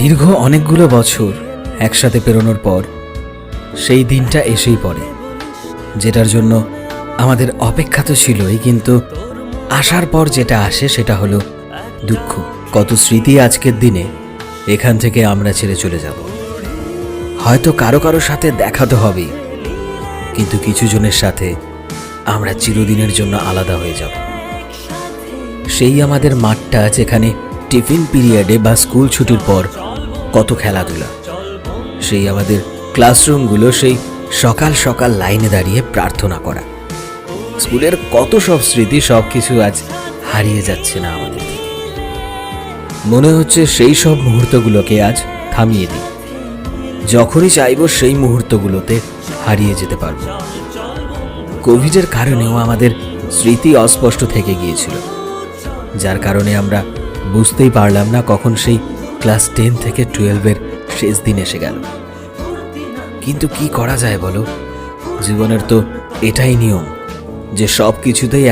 দীর্ঘ অনেকগুলো বছর একসাথে পেরোনোর পর সেই দিনটা এসেই পড়ে, যেটার জন্য আমাদের অপেক্ষা তো ছিলই, কিন্তু আসার পর যেটা আসে সেটা হলো দুঃখ। কত স্মৃতি আজকের দিনে এখান থেকে আমরা ছেড়ে চলে যাব। হয়তো কারো কারো সাথে দেখা তো হবেই, কিন্তু কিছু জনের সাথে আমরা চিরদিনের জন্য আলাদা হয়ে যাব। সেই আমাদের মাঠটা, যেখানে টিফিন পিরিয়ডে বা স্কুল ছুটির পর কত খেলাধুলা, সেই আমাদের ক্লাসরুমগুলো, সেই সকাল সকাল লাইনে দাঁড়িয়ে প্রার্থনা করা, স্কুলের কত সব স্মৃতি, সব কিছু আজ হারিয়ে যাচ্ছে না আমাদের থেকে। মনে হচ্ছে সেই সব মুহূর্তগুলোকে আজ থামিয়ে দিই। যখনই চাইব সেই মুহূর্তগুলোতে হারিয়ে যেতে পারব। কোভিডের কারণেও আমাদের স্মৃতি অস্পষ্ট থেকে গিয়েছিল, যার কারণে আমরা বুঝতেই পারলাম না কখন সেই ক্লাস 10 থেকে 12-এর শেষ দিন এসে গেল। কিন্তু কি করা যায় বলো, জীবনের তো এটাই নিয়ম যে সব কিছুতেই